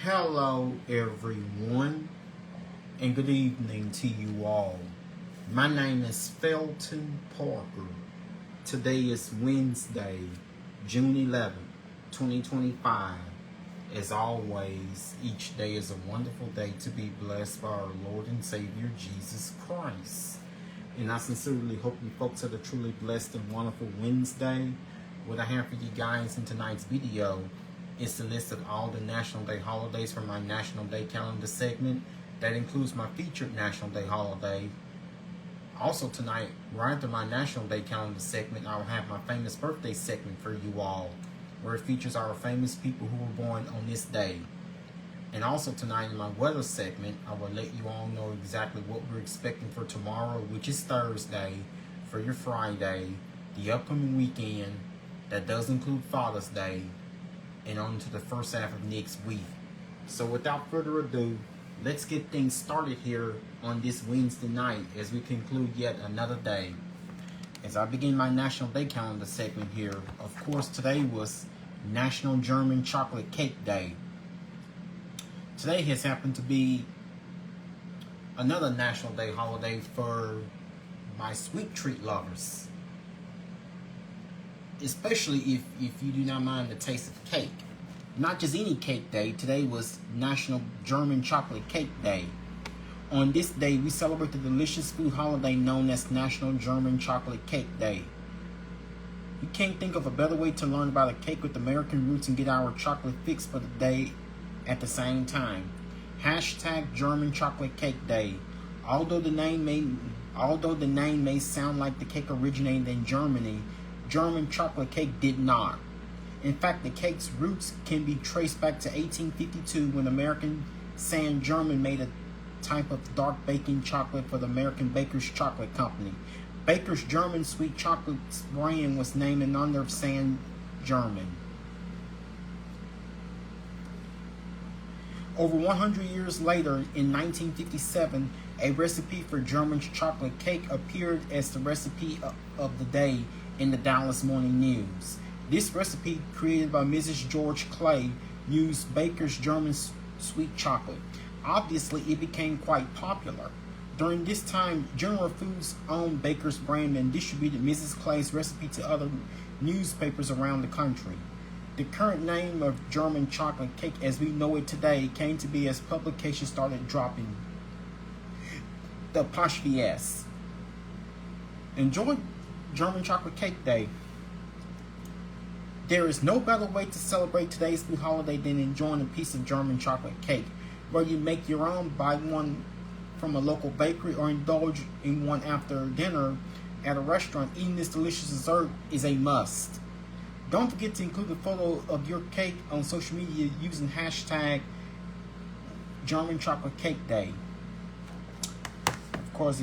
Hello, everyone, and good evening to you all. My name is Felton Parker. Today is Wednesday, June 11th, 2025. As always, each day is a wonderful day to be blessed by our Lord and Savior, Jesus Christ. And I sincerely hope you folks had a truly blessed and wonderful Wednesday. What I have for you guys in tonight's video is the list of all the National Day holidays from my National Day calendar segment. That includes my featured National Day holiday. Also tonight, right after my National Day calendar segment, I will have my famous birthday segment for you all, where it features our famous people who were born on this day. And also tonight in my weather segment, I will let you all know exactly what we're expecting for tomorrow, which is Thursday, for your Friday, the upcoming weekend. That does include Father's Day, and on to the first half of next week. So without further ado, let's get things started here on this Wednesday night as we conclude yet another day. As I begin my National Day calendar segment here, of course today was National German Chocolate Cake Day. Today has happened to be another National Day holiday for my sweet treat lovers. Especially if you do not mind the taste of cake. Not just any cake day, today was National German Chocolate Cake Day. On this day, we celebrate the delicious food holiday known as National German Chocolate Cake Day. You can't think of a better way to learn about a cake with American roots and get our chocolate fix for the day at the same time. Hashtag German Chocolate Cake Day. Although the name may sound like the cake originated in Germany, German chocolate cake did not. In fact, the cake's roots can be traced back to 1852 when American San German made a type of dark baking chocolate for the American Baker's Chocolate Company. Baker's German sweet chocolate brand was named in honor of San German. Over 100 years later, in 1957, a recipe for German chocolate cake appeared as the recipe of the day in the Dallas Morning News. This recipe, created by Mrs. George Clay, used Baker's German sweet chocolate. Obviously, it became quite popular. During this time, General Foods owned Baker's brand and distributed Mrs. Clay's recipe to other newspapers around the country. The current name of German chocolate cake as we know it today came to be as publications started dropping the apostrophe S. Enjoy German Chocolate Cake Day. There is no better way to celebrate today's food holiday than enjoying a piece of German chocolate cake. Whether you make your own, buy one from a local bakery, or indulge in one after dinner at a restaurant, eating this delicious dessert is a must. Don't forget to include a photo of your cake on social media using hashtag German Chocolate Cake Day. Of course,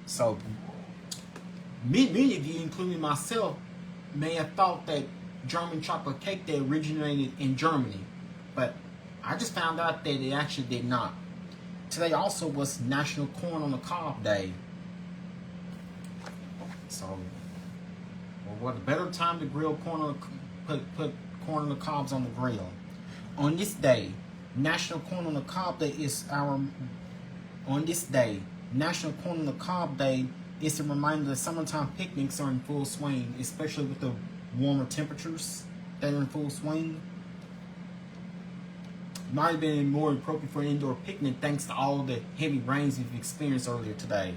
so many of you, including myself, may have thought that German Chocolate Cake Day originated in Germany, but I just found out that it actually did not. Today also was National Corn on the Cob Day. So, well, what a better time to grill corn on put corn on the cobs on the grill. On this day, National Corn on the Cob Day is National Corn on the Cob Day is a reminder that summertime picnics are in full swing, especially with the warmer temperatures that are in full swing. Might have been more appropriate for an indoor picnic thanks to all the heavy rains we've experienced earlier today.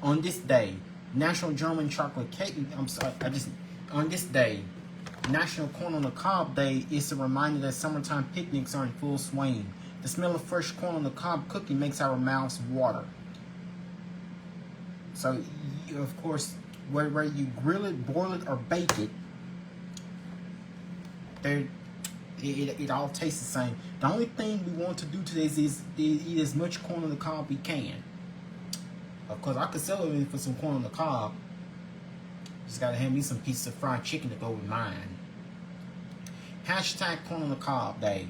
On this day, National German Chocolate Cake. On this day, National Corn on the Cob Day is a reminder that summertime picnics are in full swing. The smell of fresh corn on the cob cooking makes our mouths water. So, of course, whether you grill it, boil it, or bake it, it all tastes the same. The only thing we want to do today is eat as much corn on the cob we can. Of course, I could sell it for some corn on the cob. Just gotta have me some pieces of fried chicken to go with mine. Hashtag Corn on the Cob Day.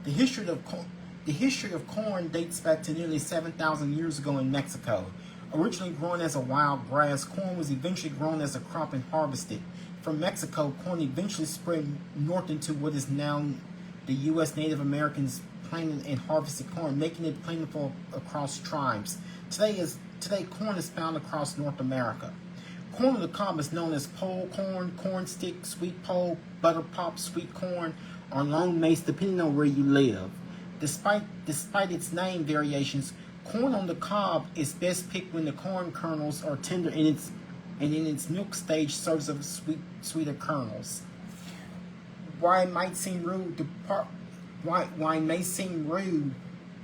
The history of corn dates back to nearly 7,000 years ago in Mexico. Originally grown as a wild grass, corn was eventually grown as a crop and harvested. from Mexico, corn eventually spread north into what is now the U.S. Native Americans planted and harvested corn, making it plentiful across tribes. Today, corn is found across North America. Corn on the cob is known as pole corn, corn stick, sweet pole, butter pop, sweet corn, or long mace, depending on where you live. Despite its name variations, corn on the cob is best picked when the corn kernels are tender and in its milk stage serves of sweeter kernels. While it may seem rude,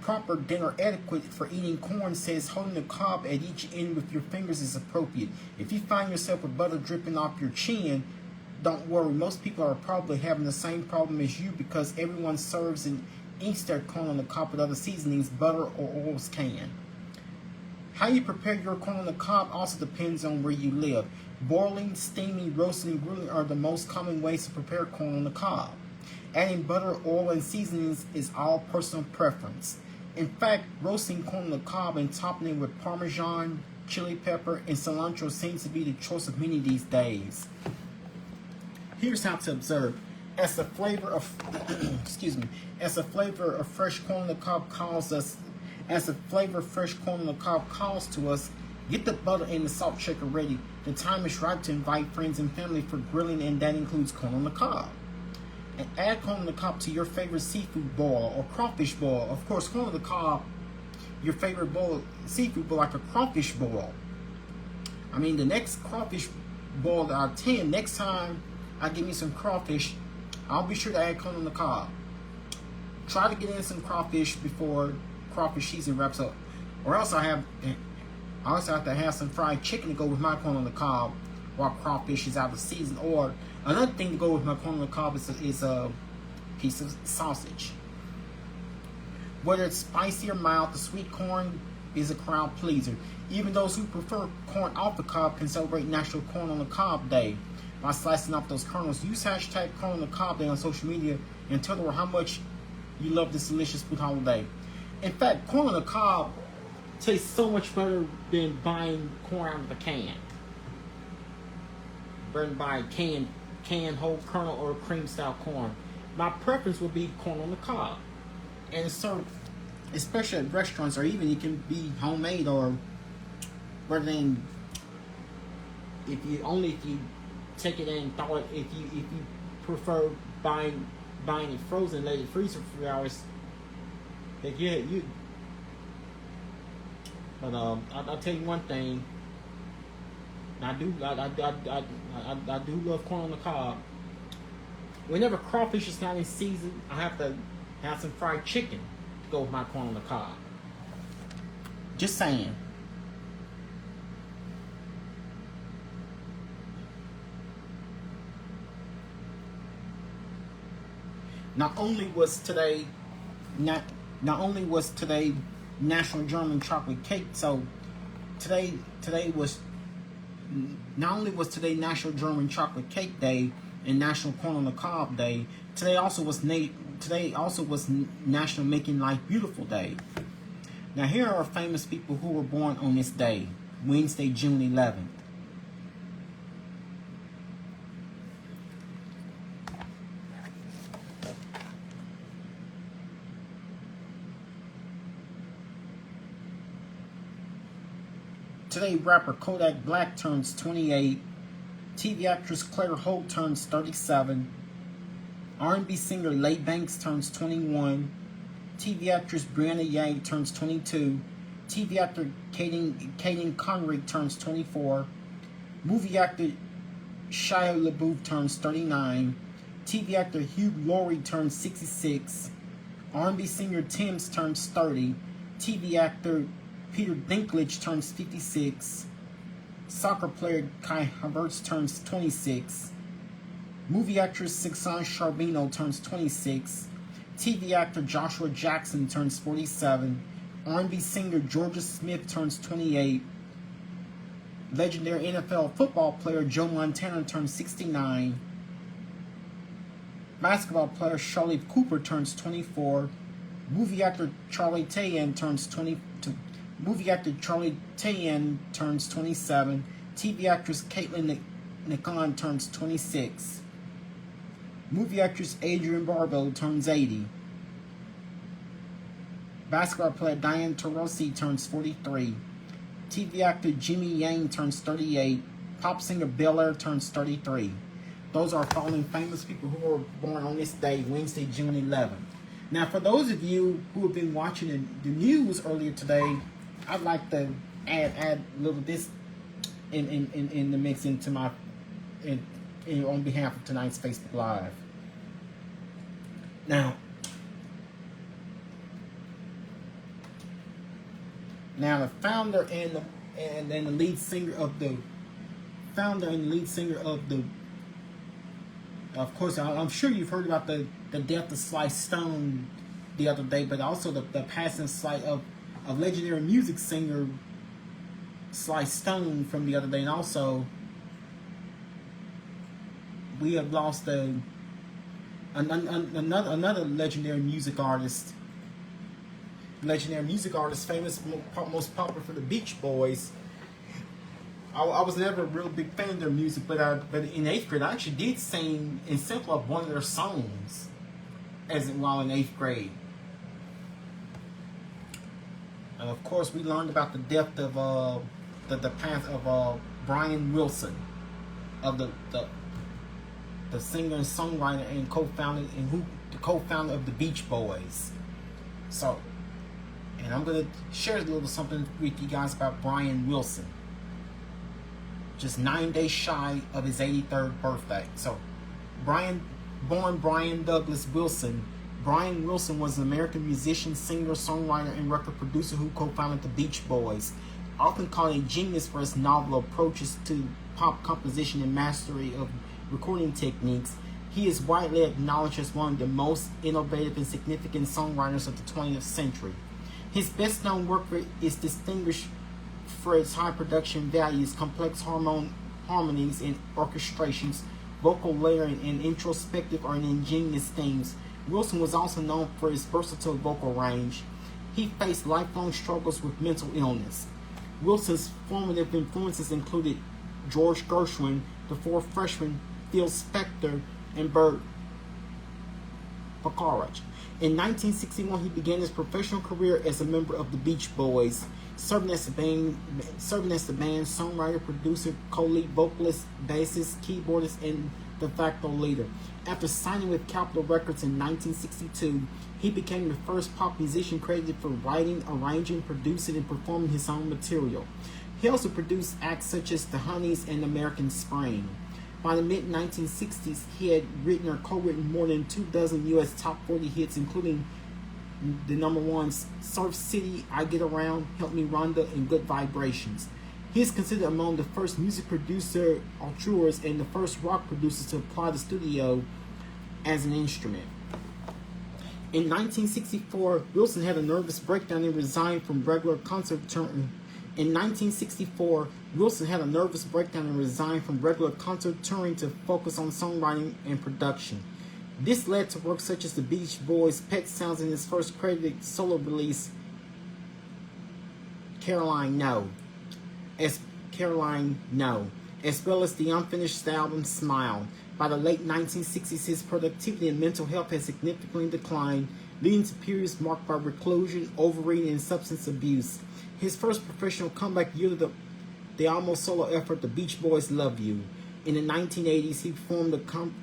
proper dinner etiquette for eating corn says holding the cob at each end with your fingers is appropriate. If you find yourself with butter dripping off your chin, don't worry. Most people are probably having the same problem as you because everyone serves and eats their corn on the cob with other seasonings, butter or oils can. How you prepare your corn on the cob also depends on where you live. Boiling, steaming, roasting, and grilling are the most common ways to prepare corn on the cob. Adding butter, oil, and seasonings is all personal preference. In fact, roasting corn on the cob and topping it with Parmesan, chili pepper, and cilantro seems to be the choice of many these days. Here's how to observe. As the flavor of fresh corn on the cob calls to us, get the butter and the salt shaker ready. The time is right to invite friends and family for grilling, and that includes corn on the cob. And add corn on the cob to your favorite seafood boil or crawfish boil. Of course, corn on the cob, your favorite boil, seafood boil, like a crawfish boil. I mean, the next crawfish boil that I attend, next time I get me some crawfish, I'll be sure to add corn on the cob. Try to get in some crawfish before crawfish season wraps up, or else I also have to have some fried chicken to go with my corn on the cob while crawfish is out of season. Or another thing to go with my corn on the cob is a piece of sausage. Whether it's spicy or mild, the sweet corn is a crowd pleaser. Even those who prefer corn off the cob can celebrate National Corn on the Cob Day by slicing off those kernels. Use hashtag Corn on the Cob Day on social media and tell the world how much you love this delicious food holiday. In fact, corn on the cob tastes so much better than buying corn out of the can. Better than buying canned whole kernel or cream style corn. My preference would be corn on the cob. And it's served, especially at restaurants, or even it can be homemade, or rather than if you take it and thaw it. If you prefer buying it frozen, let it freeze for 3 hours. But I'll tell you one thing. I do love corn on the cob. Whenever crawfish is not in season, I have to have some fried chicken to go with my corn on the cob. Just saying. Not only was today National German Chocolate Cake, so today was not only was today National German Chocolate Cake Day and National Corn on the Cob Day, today also was National Making Life Beautiful Day. Now here are famous people who were born on this day, Wednesday, June 11th. Today, rapper Kodak Black turns 28. TV actress Claire Holt turns 37. R&B singer Leigh Banks turns 21. TV actress Brianna Yang turns 22. TV actor Caden Connery turns 24. Movie actor Shia LaBeouf turns 39. TV actor Hugh Laurie turns 66. R&B singer Tems turns 30. TV actor Peter Dinklage turns 56. Soccer player Kai Havertz turns 26. Movie actress Sixon Charbonneau turns 26. TV actor Joshua Jackson turns 47. R&B singer Georgia Smith turns 28. Legendary NFL football player Joe Montana turns 69. Basketball player Charlotte Cooper turns 24. Movie actor Charlie Tayan turns 22. Movie actor Charlie Tayan turns 27. TV actress Caitlin Nikon turns 26. Movie actress Adrienne Barbeau turns 80. Basketball player Diana Taurasi turns 43. TV actor Jimmy Yang turns 38. Pop singer Bel Air turns 33. Those are following famous people who were born on this day, Wednesday, June 11th. Now, for those of you who have been watching the news earlier today, I'd like to add a little this in the mix into my on behalf of tonight's Facebook Live. Now the founder and the lead singer of the of course, I'm sure you've heard about the death of Sly Stone the other day, but also the passing of legendary music singer Sly Stone from the other day, and also we have lost another legendary music artist, famous, most popular for the Beach Boys. I was never a real big fan of their music, but in 8th grade I actually did sing and sample up one of their songs while in 8th grade. And of course, we learned about the death of the path of Brian Wilson, of the singer and songwriter and the co-founder of the Beach Boys. So, and I'm gonna share a little something with you guys about Brian Wilson. Just 9 days shy of his 83rd birthday. So, born Brian Douglas Wilson. Brian Wilson was an American musician, singer, songwriter, and record producer who co-founded the Beach Boys. Often called a genius for his novel approaches to pop composition and mastery of recording techniques, he is widely acknowledged as one of the most innovative and significant songwriters of the 20th century. His best-known work is distinguished for its high production values, complex harmonies and orchestrations, vocal layering, and introspective or ingenious themes. Wilson was also known for his versatile vocal range. He faced lifelong struggles with mental illness. Wilson's formative influences included George Gershwin, the Four Freshmen, Phil Spector, and Burt Bacharach. In 1961, he began his professional career as a member of the Beach Boys, serving as the band's songwriter, producer, co-lead vocalist, bassist, keyboardist, and de facto leader. After signing with Capitol Records in 1962, he became the first pop musician credited for writing, arranging, producing, and performing his own material. He also produced acts such as The Honeys and American Spring. By the mid-1960s, he had written or co-written more than 24 U.S. top 40 hits, including the number ones Surf City, I Get Around, Help Me Rhonda, and Good Vibrations. He is considered among the first music producer auteurs and the first rock producers to apply the studio as an instrument. In 1964, Wilson had a nervous breakdown and resigned from regular concert touring. To focus on songwriting and production. This led to work such as the Beach Boys, Pet Sounds, and his first credited solo release, Caroline No, as well as the unfinished album Smile. By the late 1960s, his productivity and mental health had significantly declined, leading to periods marked by reclusion, overeating, and substance abuse. His first professional comeback yielded the almost solo effort, The Beach Boys' Love You. In the 1980s, he formed a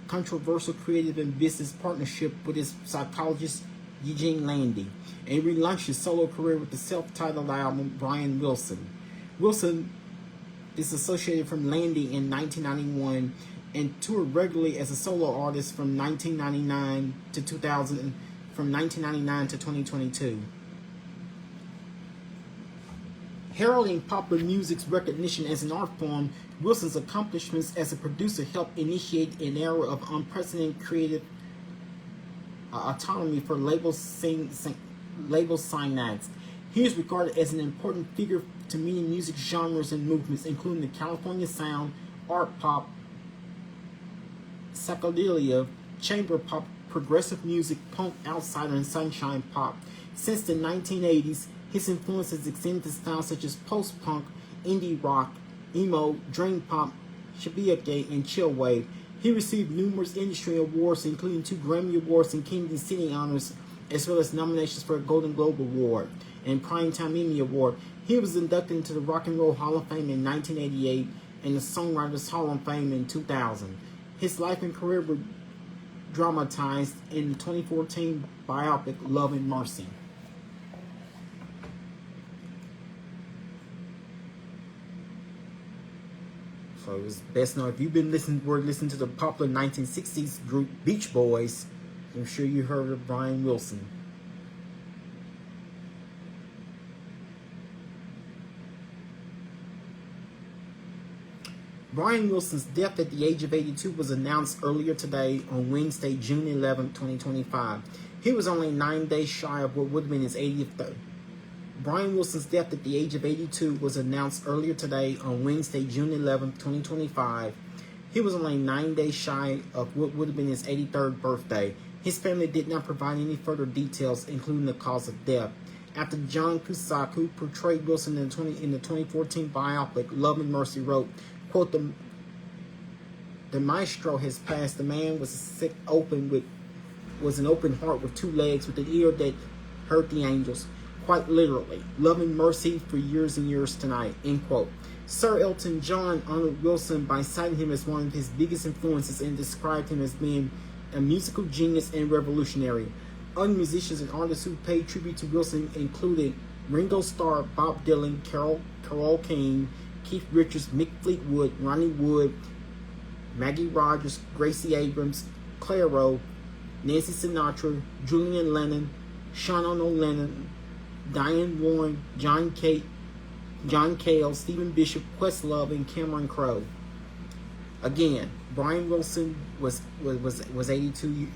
controversial creative and business partnership with his psychologist Eugene Landy, and relaunched his solo career with the self-titled album Brian Wilson. Wilson is associated from Landy in 1991 and toured regularly as a solo artist from 1999 to 2022. Heralding popular music's recognition as an art form, Wilson's accomplishments as a producer helped initiate an era of unprecedented creative autonomy for label syndicates. He is regarded as an important figure to many music genres and movements, including the California sound, art pop, psychedelia, chamber pop, progressive music, punk, outsider, and sunshine pop. Since the 1980s, his influence has extended to styles such as post-punk, indie rock, emo, dream pop, Shabiake, and Chillwave. He received numerous industry awards, including 2 Grammy Awards and Kennedy City Honors, as well as nominations for a Golden Globe Award and Primetime Emmy Award. He was inducted into the Rock and Roll Hall of Fame in 1988 and the Songwriters Hall of Fame in 2000. His life and career were dramatized in the 2014 biopic Love and Mercy. So it was best known, if you've been listening to the popular 1960s group Beach Boys, I'm sure you heard of Brian Wilson. Brian Wilson's death at the age of 82 was announced earlier today on Wednesday, June 11, 2025. He was only 9 days shy of what would have been his 80th birthday. Brian Wilson's death at the age of 82 was announced earlier today on Wednesday, June 11, 2025. He was only 9 days shy of what would have been his 83rd birthday. His family did not provide any further details, including the cause of death. After John Cusack, who portrayed Wilson in the 2014 biopic Love and Mercy, wrote, quote, the maestro has passed. The man was an open heart with 2 legs, with an ear that heard the angels. Quite literally, love and mercy for years and years tonight, end quote. Sir Elton John honored Wilson by citing him as one of his biggest influences and described him as being a musical genius and revolutionary. Other musicians and artists who paid tribute to Wilson included Ringo Starr, Bob Dylan, Carole King, Keith Richards, Mick Fleetwood, Ronnie Wood, Maggie Rogers, Gracie Abrams, Clairo, Nancy Sinatra, Julian Lennon, Sean Lennon, Diane Warren, John Cale, Stephen Bishop, Questlove, and Cameron Crowe. Again, Brian Wilson was 82.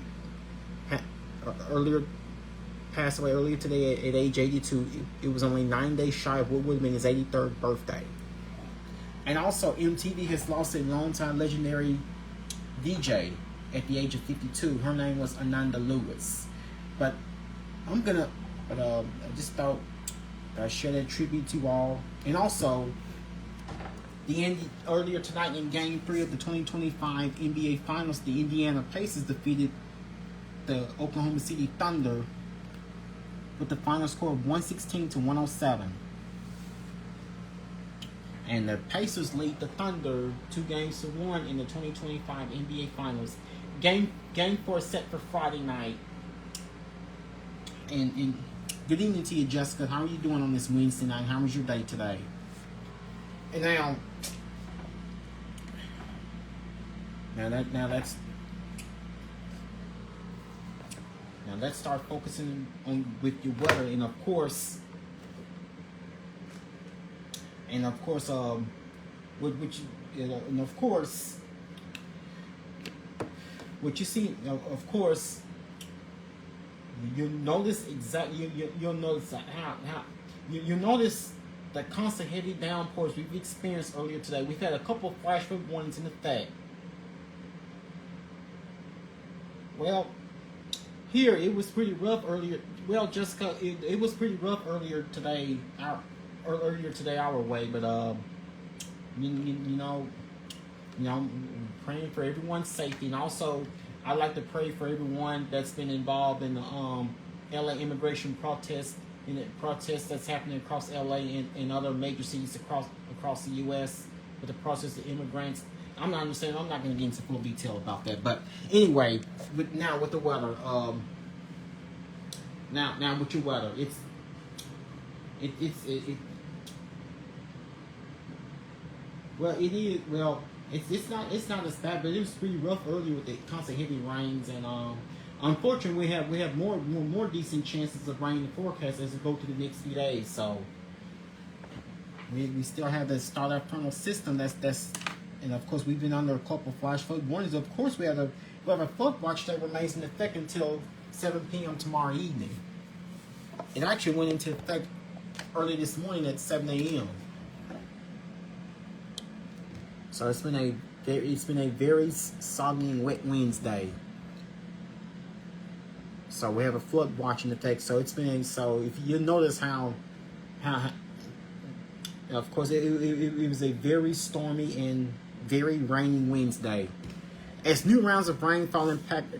Passed away earlier today at age 82. It was only 9 days shy of what would have been his 83rd birthday. And also, MTV has lost a longtime legendary DJ at the age of 52. Her name was Ananda Lewis. But I just thought I'd share that tribute to all. And also, earlier tonight in Game 3 of the 2025 NBA Finals, the Indiana Pacers defeated the Oklahoma City Thunder with the final score of 116-107. And the Pacers lead the Thunder 2-1 in the 2025 NBA Finals. Game 4 set for Friday night. And good evening to you, Jessica. How are you doing on this Wednesday night? How was your day today? And let's start focusing on with your weather, and of course, what you see, of course, you'll notice you'll notice how you notice the constant heavy downpours we've experienced earlier today. We've had a couple of flash flood warnings in effect. Well, here it was pretty rough earlier. Well, Jessica, it was pretty rough earlier today our way, but praying for everyone's safety, and also I'd like to pray for everyone that's been involved in the LA immigration protest, in the protest that's happening across LA and other major cities across the U.S. with the process of immigrants. I'm not going to get into full detail about that, but anyway, now with the weather, now with your weather, it's not as bad, but it was pretty rough earlier with the constant heavy rains, and unfortunately we have more decent chances of rain in the forecast as we go through the next few days. So we still have the starter frontal system that's and of course we've been under a couple of flash flood warnings. Of course we have a flood watch that remains in effect until 7 p.m. tomorrow evening. It actually went into effect early this morning at 7 a.m. So it's been a very soggy and wet Wednesday. So we have a flood watch in effect. So if you notice how of course it was a very stormy and very rainy Wednesday. As new rounds of rainfall impact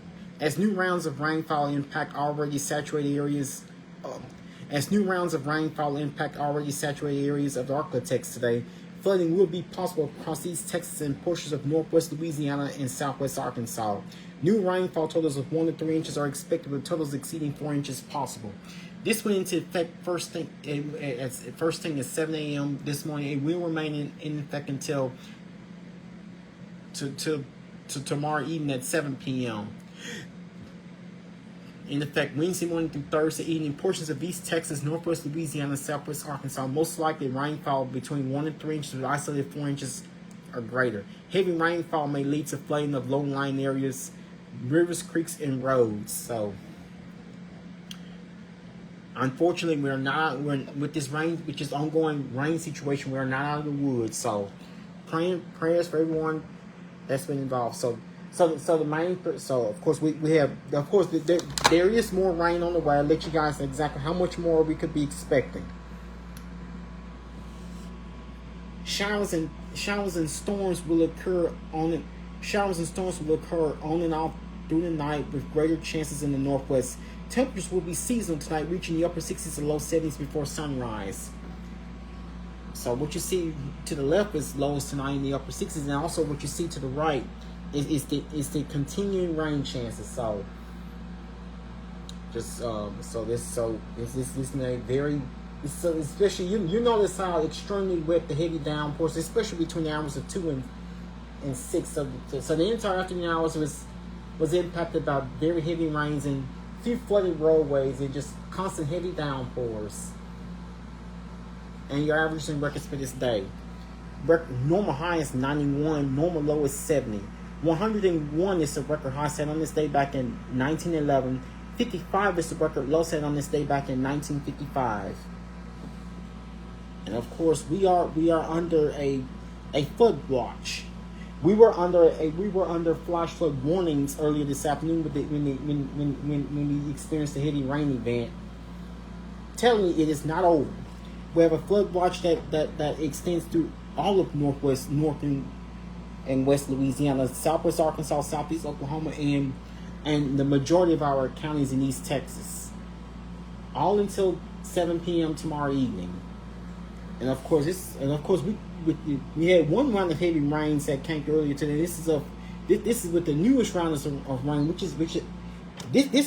already saturated areas. As new rounds of rainfall impact already saturated areas of the Arklatex today, flooding will be possible across East Texas and portions of northwest Louisiana and southwest Arkansas. New rainfall totals of 1 to 3 inches are expected, with totals exceeding 4 inches possible. This went into effect first thing at 7 a.m. this morning. It will remain in effect until to tomorrow evening at 7 p.m. In effect, Wednesday morning through Thursday evening, portions of East Texas, Northwest Louisiana, and Southwest Arkansas, most likely rainfall between 1 and 3 inches with isolated 4 inches or greater. Heavy rainfall may lead to flooding of low-lying areas, rivers, creeks, and roads. So, unfortunately, with this rain, which is ongoing rain situation, we are not out of the woods. So, prayers for everyone that's been involved. So of course we have, of course there is more rain on the way. I'll let you guys know exactly how much more we could be expecting. Showers and storms will occur on and off through the night with greater chances in the northwest. Temperatures will be seasonal tonight, reaching the upper 60s to low 70s before sunrise. So what you see to the left is lows tonight in the upper 60s, and also what you see to the right is the continuing rain chances. So just this may very, so especially you notice how extremely wet the heavy downpours, especially between the hours of 2 and 6. So the entire afternoon hours was impacted by very heavy rains and few flooded roadways and just constant heavy downpours. And your average and records for this day. Normal high is 91, normal low is 70. 101 is the record high set on this day back in 1911. 55 is the record low set on this day back in 1955. And of course, we are under a flood watch. We were under flash flood warnings earlier this afternoon when we experienced a heavy rain event. Telling you it is not over. We have a flood watch that extends through all of north and west Louisiana, southwest Arkansas, southeast Oklahoma, and the majority of our counties in East Texas, all until 7 p.m. tomorrow evening. And of course, we had one round of heavy rains that came earlier today. This is with the newest round of rain, this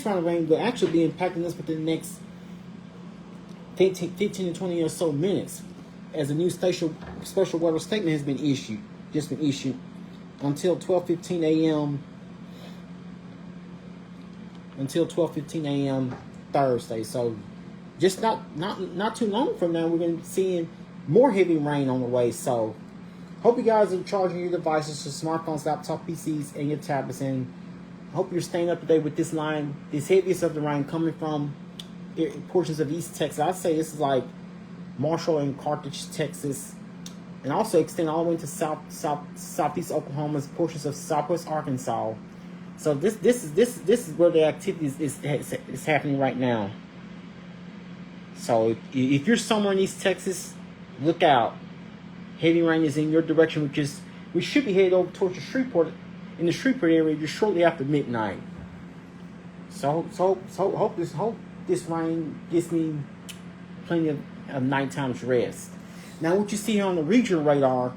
round of rain will actually be impacting us within the next 15 to 20 or so minutes, as a new special weather statement has been issued, until 12:15 a.m. Until 12:15 a.m. Thursday. So, just not too long from now, we're going to be seeing more heavy rain on the way. So, hope you guys are charging your devices, your smartphones, laptop, PCs, and your tablets, and hope you're staying up to date with this heaviest of the rain coming from portions of East Texas. I'd say this is like Marshall and Carthage, Texas, and also extend all the way to southeast Oklahoma, portions of southwest Arkansas. So this is where the activity is happening right now. So if you're somewhere in East Texas, look out. Heavy rain is in your direction, we should be headed over towards the Shreveport area just shortly after midnight. So hope this rain gives me plenty of nighttime's rest. Now, what you see here on the regional radar.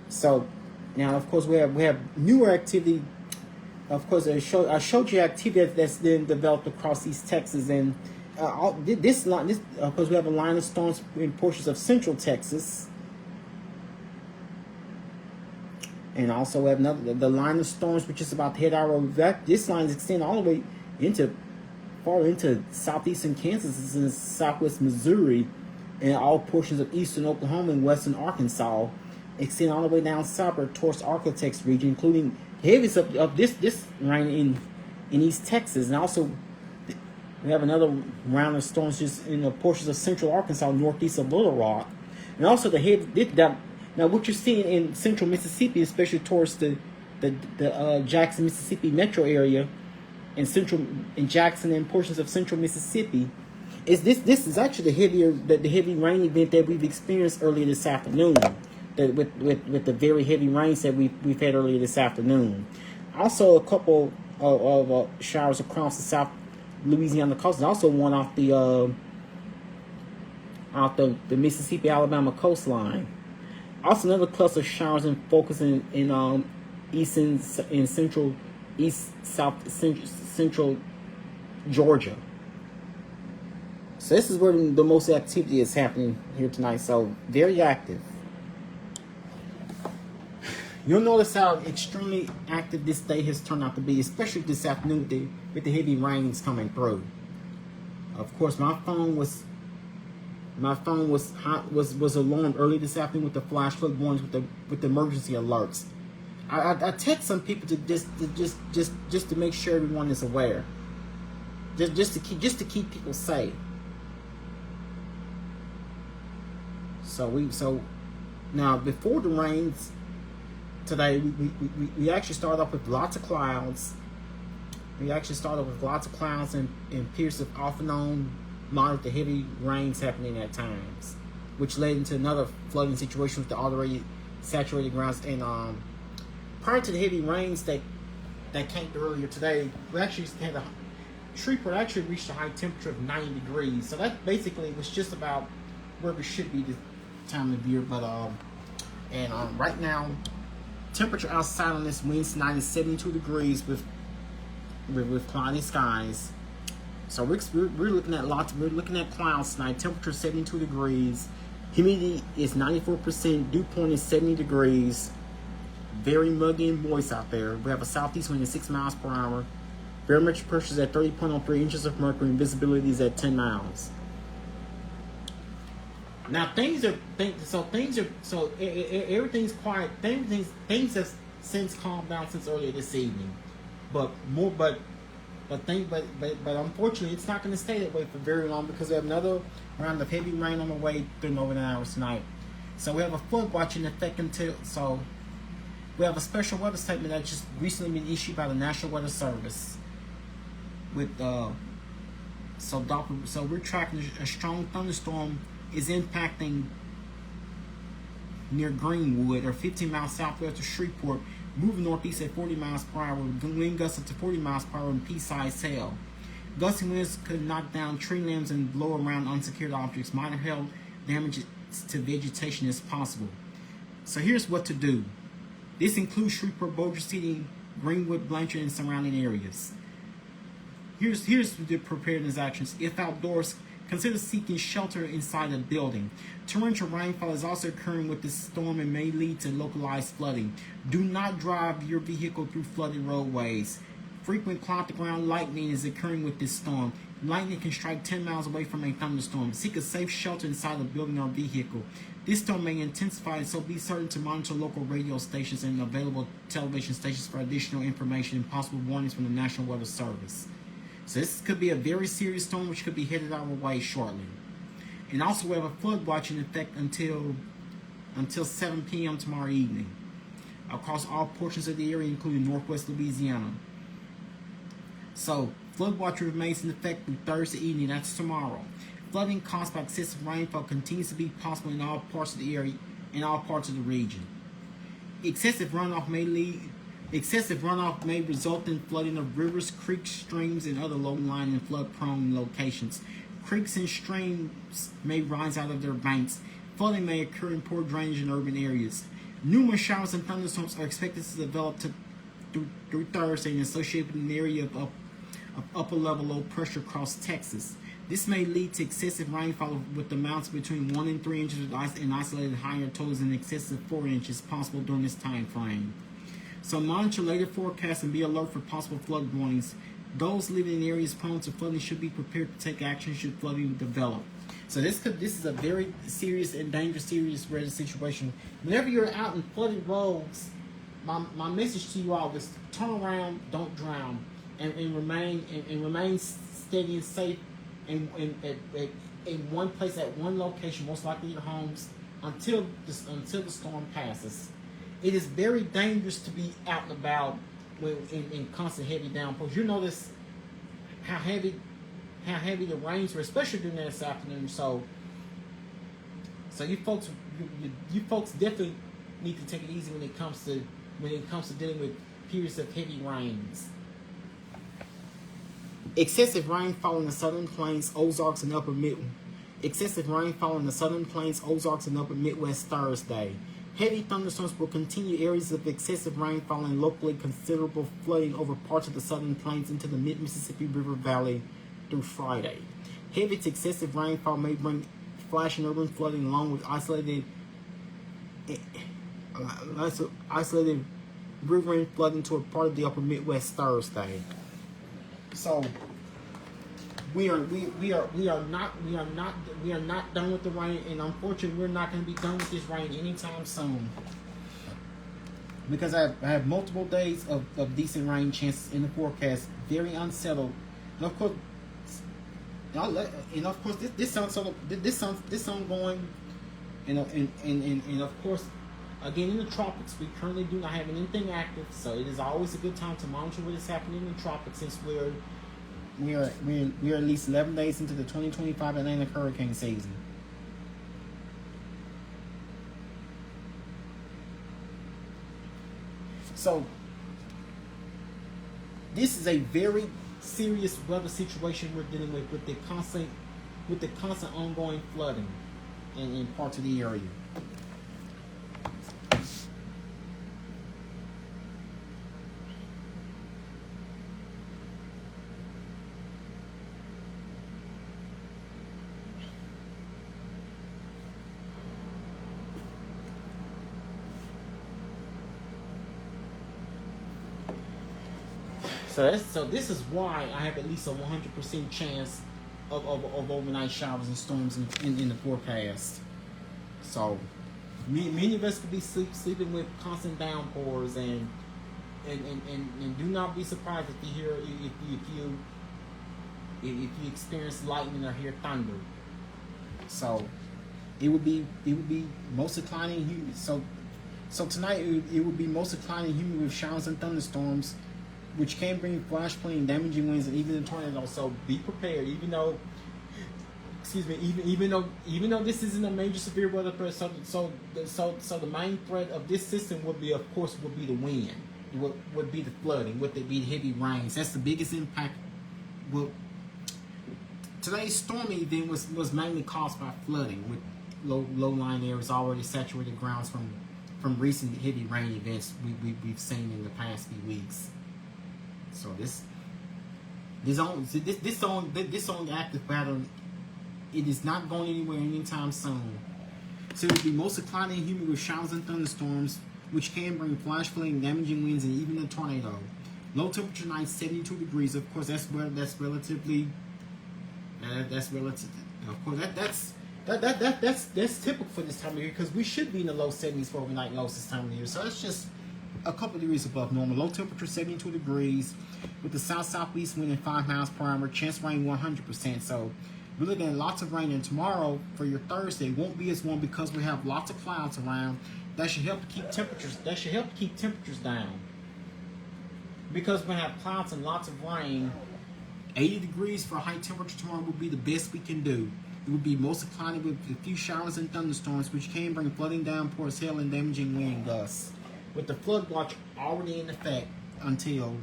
So now, of course, we have newer activity. Of course, I showed you activity that's been developed across East Texas, and of course, we have a line of storms in portions of Central Texas, and also we have the line of storms which is about to hit our. This line is extending all the way far into southeastern Kansas and southwest Missouri, and all portions of eastern Oklahoma and western Arkansas, extend all the way down southward towards Arklatex region, including heaviest of this rain in East Texas. And also we have another round of storms just in the portions of central Arkansas, northeast of Little Rock. And also now what you're seeing in central Mississippi, especially towards the Jackson, Mississippi metro area, in Jackson and portions of central Mississippi, is this is actually the heavy rain event that we've experienced earlier this afternoon. with the very heavy rains that we've had earlier this afternoon. Also, a couple of showers across the South Louisiana coast, and also one off the Mississippi Alabama coastline. Also, another cluster of showers and focusing in east and central central Georgia. So this is where the most activity is happening here tonight. So very active. You'll notice how extremely active this day has turned out to be, especially this afternoon with the heavy rains coming through. Of course, my phone was alarmed early this afternoon with the flash flood warnings with the emergency alerts. I text some people to just to make sure everyone is aware. Just to keep people safe. So now before the rains today, we actually started off with lots of clouds. We actually started with lots of clouds and periods of off and on moderate to heavy rains happening at times, which led into another flooding situation with the already saturated grounds. And prior to the heavy rains that came through earlier today, we actually had Shreveport actually reached a high temperature of 90 degrees. So that basically was just about where we should be this time of year. But right now, temperature outside on this Wednesday night is 72 degrees with cloudy skies. So we're looking at we're looking at clouds tonight. Temperature 72 degrees. Humidity is 94%. Dew point is 70 degrees. Very muggy and moist out there. We have a southeast wind at 6 miles per hour. Barometric pressure is at 30.03 inches of mercury, and visibility is at 10 miles. Now everything's quiet. Things have since calmed down since earlier this evening, but unfortunately, it's not going to stay that way for very long because we have another round of heavy rain on the way through northern hours tonight. So we have a flood watch in effect so we have a special weather statement that just recently been issued by the National Weather Service. So we're tracking a strong thunderstorm is impacting near Greenwood or 15 miles southwest of Shreveport, moving northeast at 40 miles per hour, wind gusts up to 40 miles per hour in pea-sized hail. Gusty winds could knock down tree limbs and blow around unsecured objects. Minor hail damage to vegetation is possible. So here's what to do. This includes Shreveport, Bossier City, Greenwood, Blanchard, and surrounding areas. Here's the preparedness actions. If outdoors, consider seeking shelter inside a building. Torrential rainfall is also occurring with this storm and may lead to localized flooding. Do not drive your vehicle through flooded roadways. Frequent cloud-to-ground lightning is occurring with this storm. Lightning can strike 10 miles away from a thunderstorm. Seek a safe shelter inside a building or vehicle. This storm may intensify, so be certain to monitor local radio stations and available television stations for additional information and possible warnings from the National Weather Service. So this could be a very serious storm which could be headed our way shortly. And also we have a flood watch in effect until 7 p.m. tomorrow evening across all portions of the area, including northwest Louisiana. So flood watch remains in effect through Thursday evening, that's tomorrow. Flooding caused by excessive rainfall continues to be possible in all parts of the area, in all parts of the region. Excessive runoff may result in flooding of rivers, creeks, streams, and other low-lying and flood-prone locations. Creeks and streams may rise out of their banks. Flooding may occur in poor drainage in urban areas. Numerous showers and thunderstorms are expected to develop through Thursday and associated with an area of upper-level low pressure across Texas. This may lead to excessive rainfall with amounts between 1 and 3 inches and isolated higher totals in excess of 4 inches possible during this time frame. So monitor later forecasts and be alert for possible flood warnings. Those living in areas prone to flooding should be prepared to take action should flooding develop. So this is a very serious and dangerous weather situation. Whenever you're out in flooded roads, my message to you all is turn around, don't drown, and remain steady and safe in one place at one location, most likely your homes, until the storm passes. It is very dangerous to be out and about in constant heavy downpours. You notice how heavy the rains were, especially during this afternoon. So you folks you folks definitely need to take it easy when it comes to dealing with periods of heavy rains. Excessive rainfall in the southern plains, Ozarks, and upper Midwest. Excessive rainfall in the southern plains, Ozarks, and upper Midwest Thursday. Heavy thunderstorms will continue. Areas of excessive rainfall and locally considerable flooding over parts of the southern plains into the mid-Mississippi River Valley through Friday. Heavy to excessive rainfall may bring flash and urban flooding along with isolated riverine flooding to a part of the upper Midwest Thursday. So we are not done with the rain, and unfortunately we're not going to be done with this rain anytime soon, because I have multiple days of decent rain chances in the forecast. Very unsettled, and of course, this ongoing, and of course, again in the tropics, we currently do not have anything active, so it is always a good time to monitor what is happening in the tropics, since we are at least 11 days into the 2025 Atlantic hurricane season. So this is a very serious weather situation we're dealing with the constant ongoing flooding in parts of the area. So this is why I have at least a 100% chance of overnight showers and storms in the forecast. So many of us could be sleeping with constant downpours, and do not be surprised if you hear if you experience lightning or hear thunder. So it would be most inclining humid. So tonight it would be most inclining humid with showers and thunderstorms, which can bring flash flooding, damaging winds, and even a tornado. So be prepared. Even though this isn't a major severe weather threat, so the main threat of this system would be the wind. It would be the flooding, would be the heavy rains. That's the biggest impact. Well, today's stormy event was mainly caused by flooding, with low-lying areas already saturated grounds from recent heavy rain events we've seen in the past few weeks. So this on active pattern, it is not going anywhere anytime soon. So it will be mostly cloudy and humid with showers and thunderstorms, which can bring flash flooding, damaging winds, and even a tornado. Low temperature nights 72 degrees. Of course, that's relatively. Of course, that's typical for this time of year, because we should be in the low 70s for overnight lows this time of year. So it's just a couple degrees above normal. Low temperature 72 degrees with the south-southeast wind at 5 miles per hour. Chance rain 100%. So we're looking at lots of rain. And tomorrow for your Thursday won't be as warm because we have lots of clouds around. That should help to keep temperatures. Down. Because we're gonna have clouds and lots of rain. 80 degrees for high temperature tomorrow will be the best we can do. It will be mostly cloudy with a few showers and thunderstorms, which can bring flooding, downpours, hail, and damaging wind gusts, with the flood watch already in effect until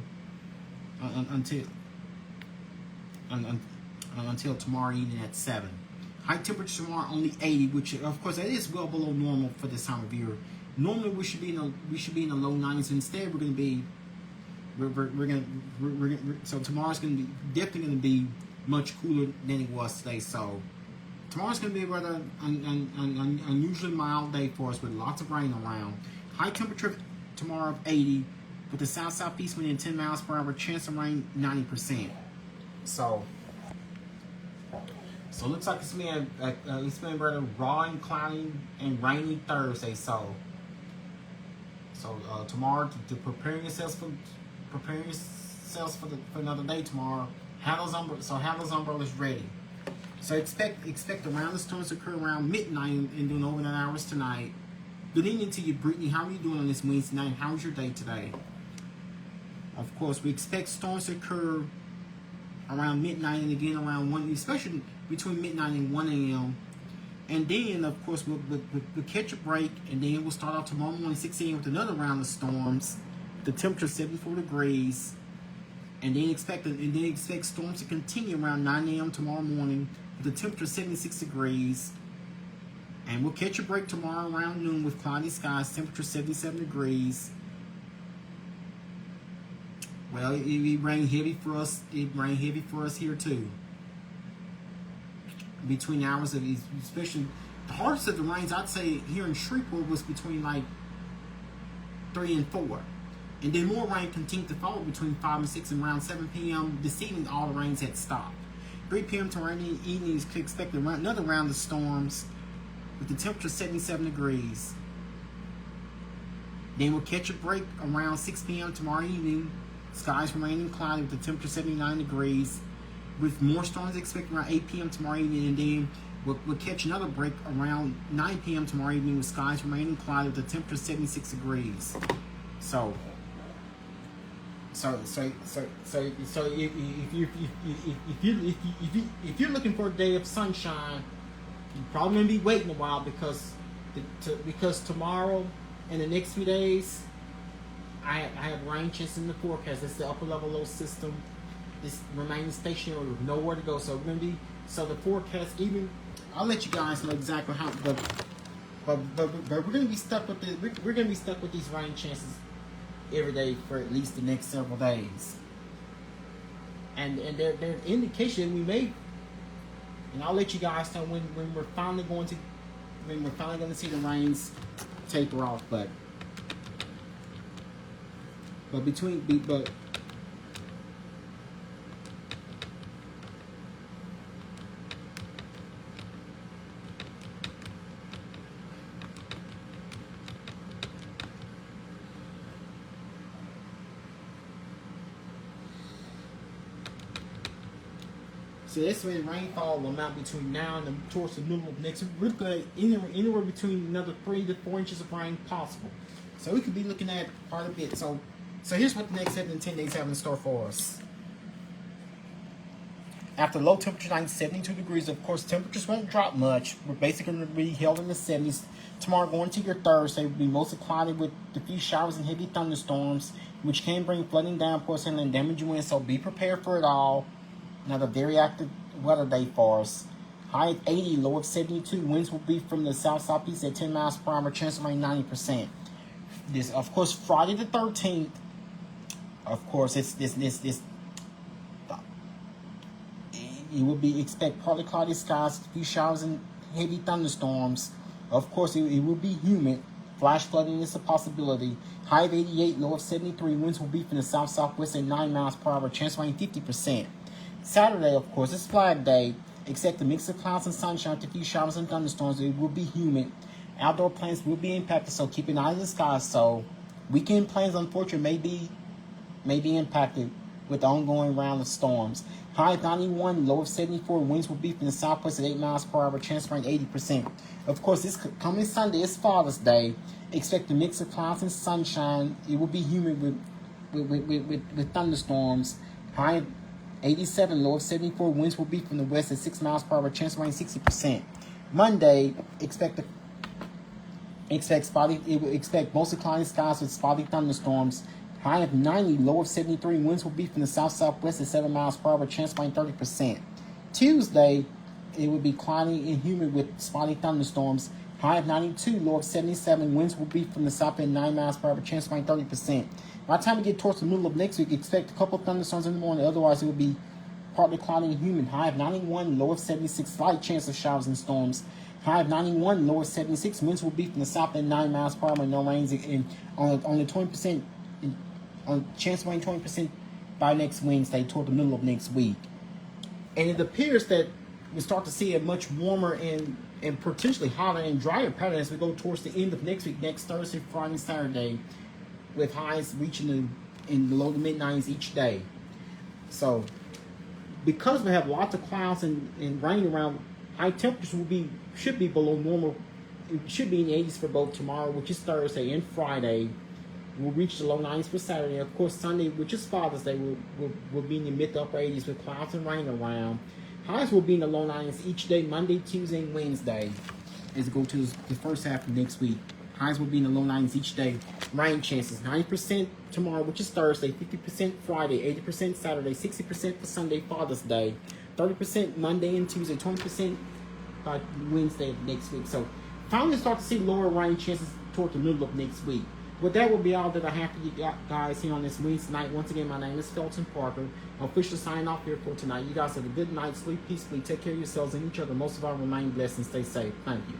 tomorrow evening at 7. High temperature tomorrow only 80, which of course that is well below normal for this time of year. Normally we should be in the low 90s. Instead, so tomorrow's definitely gonna be much cooler than it was today. So tomorrow's gonna be a rather unusually mild day for us with lots of rain around. High temperature tomorrow of 80 with the south-southeast wind at 10 miles per hour. Chance of rain 90%. So it looks like it's been a rather raw and cloudy and rainy Thursday. So tomorrow, to prepare yourselves for another day tomorrow. Have those umbrellas ready. So expect around the storms to occur around midnight and doing overnight hours tonight. Good evening to you, Brittany. How are you doing on this Wednesday night? How was your day today? Of course, we expect storms to occur around midnight and again around 1, especially between midnight and 1 a.m. And then, of course, we'll catch a break, and then we'll start out tomorrow morning, 6 a.m. with another round of storms. The temperature 74 degrees. And then expect storms to continue around 9 a.m. tomorrow morning with the temperature 76 degrees. And we'll catch a break tomorrow around noon with cloudy skies, temperature 77 degrees. Well, it rained heavy for us. It rained heavy for us here too. Between hours of, especially the hardest of the rains, I'd say here in Shreveport was between like 3 and 4. And then more rain continued to fall between 5 and 6 and around 7 p.m. This evening, all the rains had stopped. 3 p.m. tomorrow evening is expected another round of storms with the temperature 77 degrees. Then we'll catch a break around 6 p.m. tomorrow evening. Skies remaining cloudy with the temperature 79 degrees. With more storms expected around 8 p.m. tomorrow evening. And then we'll catch another break around 9 p.m. tomorrow evening with skies remaining cloudy with the temperature 76 degrees. So if you're looking for a day of sunshine, you're probably gonna be waiting a while because tomorrow and the next few days, I have rain chances in the forecast. It's the upper level low system. It's remaining stationary with nowhere to go. So the forecast, even I'll let you guys know exactly how. But we're gonna be stuck with we're gonna be stuck with these rain chances every day for at least the next several days. And there's indication we may, and I'll let you guys know when we're finally going to see the rains taper off. But so that's when rainfall will amount between now and towards the middle of next week. We're looking at anywhere between another 3 to 4 inches of rain possible. So we could be looking at quite a bit. So here's what the next 7 to 10 days have in store for us. After low temperature night, 72 degrees, of course, temperatures won't drop much. We're basically going to be held in the 70s. Tomorrow going to your Thursday will be mostly cloudy with diffuse showers and heavy thunderstorms, which can bring flooding downpours and damaging winds. So be prepared for it all. Another very active weather day for us. High of 80, low of 72. Winds will be from the south-southeast at 10 miles per hour. Chance of rain 90%. This, of course, Friday the 13th. Of course, you will expect partly cloudy skies, a few showers and heavy thunderstorms. Of course, it will be humid. Flash flooding is a possibility. High of 88, low of 73. Winds will be from the south-southwest at 9 miles per hour. Chance of rain 50%. Saturday, of course, is Flag Day. Expect a mix of clouds and sunshine with a few showers and thunderstorms. It will be humid. Outdoor plans will be impacted, so keep an eye on the sky. So weekend plans, unfortunately, may be impacted with the ongoing round of storms. High of 91, low of 74. Winds will be from the southwest at 8 miles per hour. Chance of rain 80%. Of course, this coming Sunday is Father's Day. Expect a mix of clouds and sunshine. It will be humid with thunderstorms. High of 87, low of 74. Winds will be from the west at 6 miles per hour. Chance of rain 60%. Monday, expect mostly cloudy skies with spotty thunderstorms. High of 90, low of 73. Winds will be from the south-southwest at 7 miles per hour. Chance of rain 30%. Tuesday, it will be cloudy and humid with spotty thunderstorms. High of 92, low of 77. Winds will be from the south at 9 miles per hour. Chance of rain 30%. By the time we get towards the middle of next week, expect a couple of thunderstorms in the morning. Otherwise, it will be partly cloudy and humid. High of 91, low of 76. Slight chance of showers and storms. High of 91, low of 76. Winds will be from the south at 9 miles per hour. No rains. And only 20%. On chance of rain 20% by next Wednesday toward the middle of next week. And it appears that we start to see a much warmer and potentially hotter and drier pattern as we go towards the end of next week, next Thursday, Friday, Saturday, with highs reaching in the low to mid 90s each day. So because we have lots of clouds and rain around, high temperatures should be below normal. It should be in the 80s for both tomorrow, which is Thursday, and Friday. We'll reach the low 90s for Saturday. Of course, Sunday, which is Father's Day, will be in the mid to upper 80s with clouds and rain around. Highs will be in the low 90s each day, Monday, Tuesday, and Wednesday. as we go to the first half of next week. Highs will be in the low 90s each day. Rain chances 90% tomorrow, which is Thursday, 50% Friday, 80% Saturday, 60% for Sunday, Father's Day, 30% Monday and Tuesday, 20% by Wednesday of next week. So finally start to see lower rain chances toward the middle of next week. Well, that will be all that I have for you guys here on this Wednesday night. Once again, my name is Felton Parker. I'm officially signing off here for tonight. You guys have a good night. Sleep peacefully. Take care of yourselves and each other. Most of all, remain blessed and stay safe. Thank you.